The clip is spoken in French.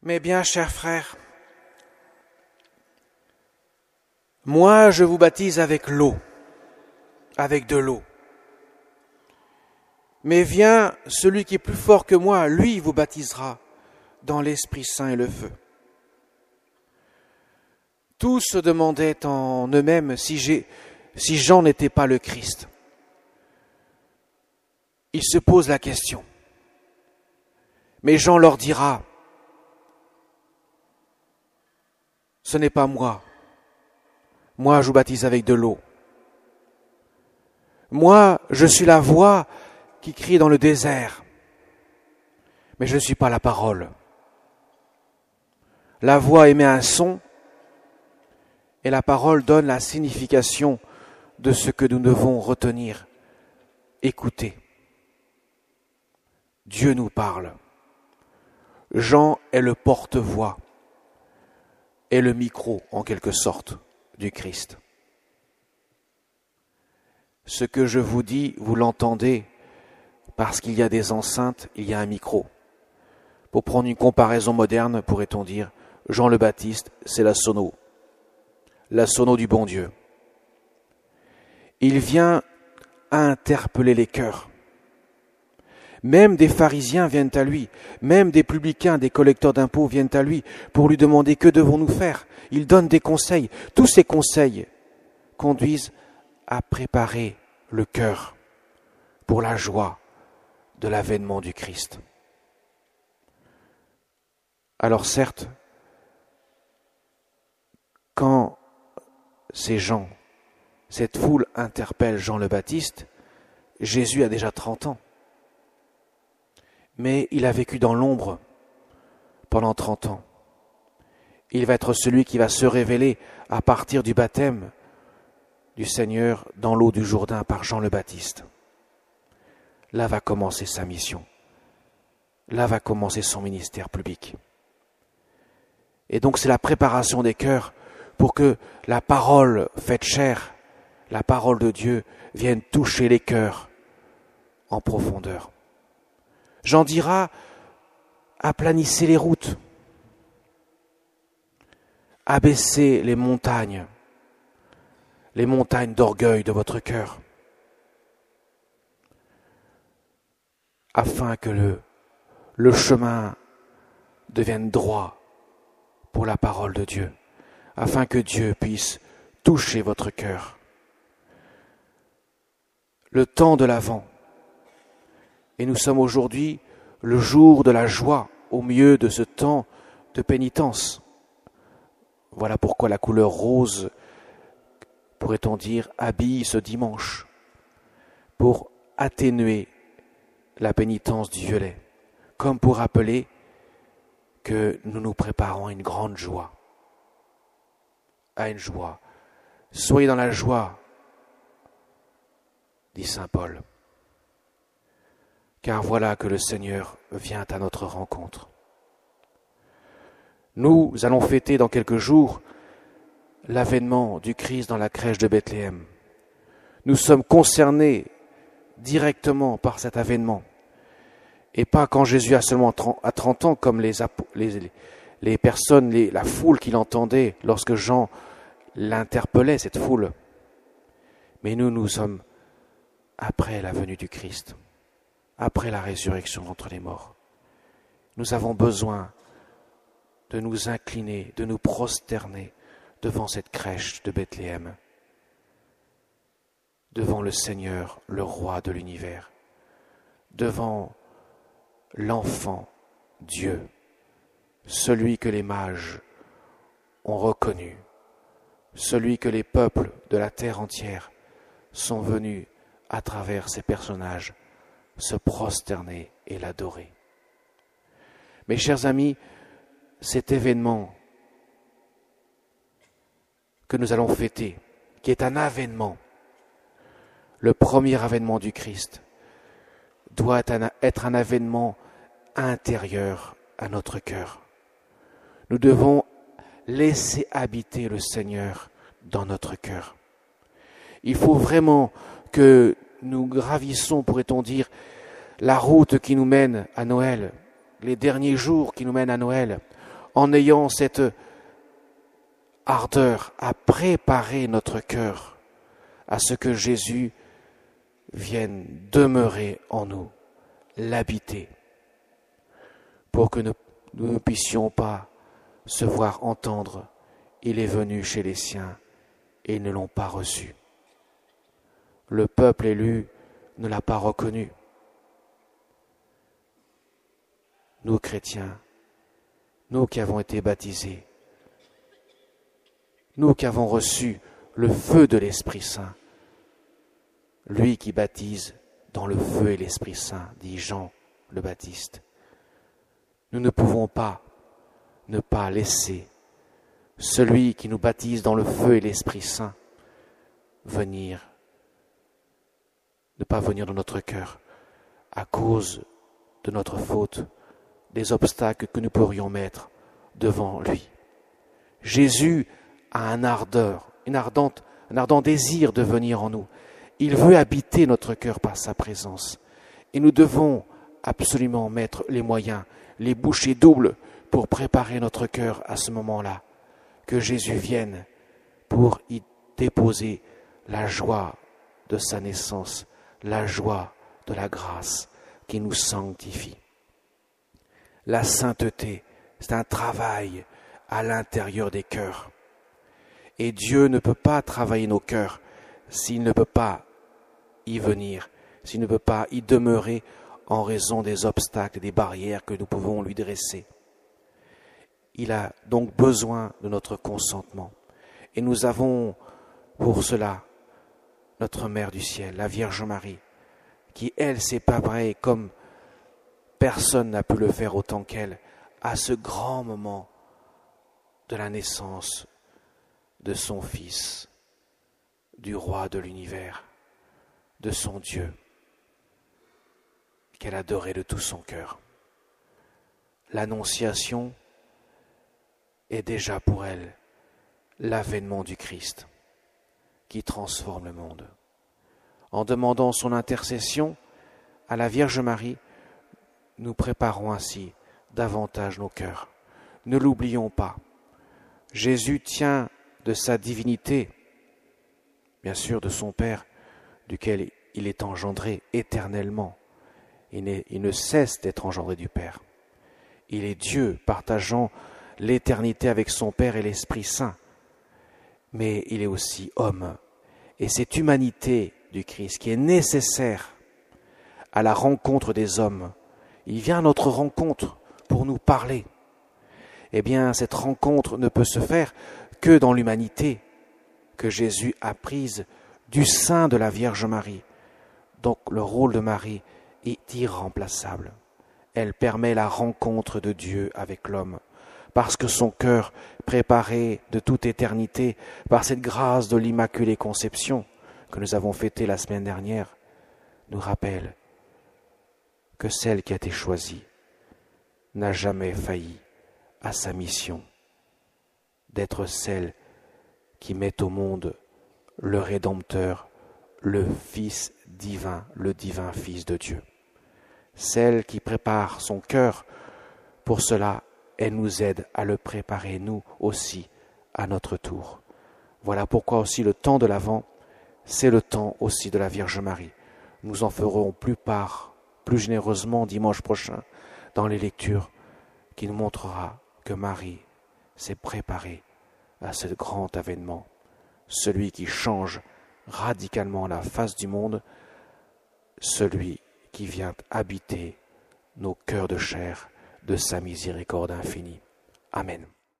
Mais bien, chers frères, moi je vous baptise avec l'eau, avec de l'eau. Mais vient celui qui est plus fort que moi, lui vous baptisera dans l'Esprit Saint et le feu. Tous se demandaient en eux-mêmes si Jean n'était pas le Christ. Ils se posent la question. Mais Jean leur dira, ce n'est pas moi. Moi, je vous baptise avec de l'eau. Moi, je suis la voix qui crie dans le désert. Mais je ne suis pas la parole. La voix émet un son et la parole donne la signification de ce que nous devons retenir, écouter. Dieu nous parle. Jean est le porte-voix et le micro, en quelque sorte, du Christ. Ce que je vous dis, vous l'entendez, parce qu'il y a des enceintes, il y a un micro. Pour prendre une comparaison moderne, pourrait-on dire, Jean le Baptiste, c'est la sono du bon Dieu. Il vient interpeller les cœurs. Même des pharisiens viennent à lui, même des publicains, des collecteurs d'impôts viennent à lui pour lui demander que devons-nous faire. Il donne des conseils. Tous ces conseils conduisent à préparer le cœur pour la joie de l'avènement du Christ. Alors certes, quand ces gens, cette foule interpelle Jean le Baptiste, Jésus a déjà 30 ans. Mais il a vécu dans l'ombre pendant 30 ans. Il va être celui qui va se révéler à partir du baptême du Seigneur dans l'eau du Jourdain par Jean le Baptiste. Là va commencer sa mission. Là va commencer son ministère public. Et donc c'est la préparation des cœurs pour que la parole faite chair, la parole de Dieu, vienne toucher les cœurs en profondeur. Jean dira, aplanissez les routes, abaissez les montagnes d'orgueil de votre cœur, afin que le chemin devienne droit pour la parole de Dieu, afin que Dieu puisse toucher votre cœur. Le temps de l'Avent. Et nous sommes aujourd'hui le jour de la joie au milieu de ce temps de pénitence. Voilà pourquoi la couleur rose, pourrait-on dire, habille ce dimanche, pour atténuer la pénitence du violet, comme pour rappeler que nous nous préparons à une grande joie, à une joie. Soyez dans la joie, dit saint Paul. Car voilà que le Seigneur vient à notre rencontre. Nous allons fêter dans quelques jours l'avènement du Christ dans la crèche de Bethléem. Nous sommes concernés directement par cet avènement. Et pas quand Jésus a seulement 30 ans, comme les personnes, la foule qui l'entendait lorsque Jean l'interpellait, cette foule. Mais nous sommes après la venue du Christ. Après la résurrection d'entre les morts. Nous avons besoin de nous incliner, de nous prosterner devant cette crèche de Bethléem, devant le Seigneur, le roi de l'univers, devant l'enfant Dieu, celui que les mages ont reconnu, celui que les peuples de la terre entière sont venus à travers ces personnages se prosterner et l'adorer. Mes chers amis, cet événement que nous allons fêter, qui est un avènement, le premier avènement du Christ, doit être un avènement intérieur à notre cœur. Nous devons laisser habiter le Seigneur dans notre cœur. Il faut vraiment que nous gravissons, pourrait-on dire, la route qui nous mène à Noël, les derniers jours qui nous mènent à Noël, en ayant cette ardeur à préparer notre cœur à ce que Jésus vienne demeurer en nous, l'habiter, pour que nous ne puissions pas se voir entendre « Il est venu chez les siens et ils ne l'ont pas reçu ». Le peuple élu ne l'a pas reconnu. Nous, chrétiens, nous qui avons été baptisés, nous qui avons reçu le feu de l'Esprit Saint, lui qui baptise dans le feu et l'Esprit Saint, dit Jean le Baptiste, nous ne pouvons pas ne pas laisser celui qui nous baptise dans le feu et l'Esprit Saint venir, ne pas venir dans notre cœur à cause de notre faute, des obstacles que nous pourrions mettre devant lui. Jésus a un ardent désir de venir en nous. Il veut habiter notre cœur par sa présence. Et nous devons absolument mettre les moyens, les bouchées doubles pour préparer notre cœur à ce moment-là. Que Jésus vienne pour y déposer la joie de sa naissance, la joie de la grâce qui nous sanctifie. La sainteté, c'est un travail à l'intérieur des cœurs. Et Dieu ne peut pas travailler nos cœurs s'il ne peut pas y venir, s'il ne peut pas y demeurer en raison des obstacles et des barrières que nous pouvons lui dresser. Il a donc besoin de notre consentement. Et nous avons pour cela notre Mère du ciel, la Vierge Marie, qui, elle, s'est préparée comme personne n'a pu le faire autant qu'elle, à ce grand moment de la naissance de son Fils, du roi de l'univers, de son Dieu, qu'elle adorait de tout son cœur. L'Annonciation est déjà pour elle l'avènement du Christ qui transforme le monde. En demandant son intercession à la Vierge Marie, nous préparons ainsi davantage nos cœurs. Ne l'oublions pas. Jésus tient de sa divinité, bien sûr de son Père, duquel il est engendré éternellement. Il ne cesse d'être engendré du Père. Il est Dieu, partageant l'éternité avec son Père et l'Esprit Saint. Mais il est aussi homme. Et cette humanité du Christ qui est nécessaire à la rencontre des hommes, il vient à notre rencontre pour nous parler. Eh bien, cette rencontre ne peut se faire que dans l'humanité que Jésus a prise du sein de la Vierge Marie. Donc le rôle de Marie est irremplaçable. Elle permet la rencontre de Dieu avec l'homme, parce que son cœur, préparé de toute éternité par cette grâce de l'Immaculée Conception que nous avons fêtée la semaine dernière, nous rappelle que celle qui a été choisie n'a jamais failli à sa mission d'être celle qui met au monde le Rédempteur, le Fils divin, le divin Fils de Dieu. Celle qui prépare son cœur, pour cela, elle nous aide à le préparer, nous aussi, à notre tour. Voilà pourquoi aussi le temps de l'Avent, c'est le temps aussi de la Vierge Marie. Nous en ferons plus part, plus généreusement dimanche prochain, dans les lectures, qui nous montrera que Marie s'est préparée à ce grand avènement, celui qui change radicalement la face du monde, celui qui vient habiter nos cœurs de chair de sa miséricorde infinie. Amen.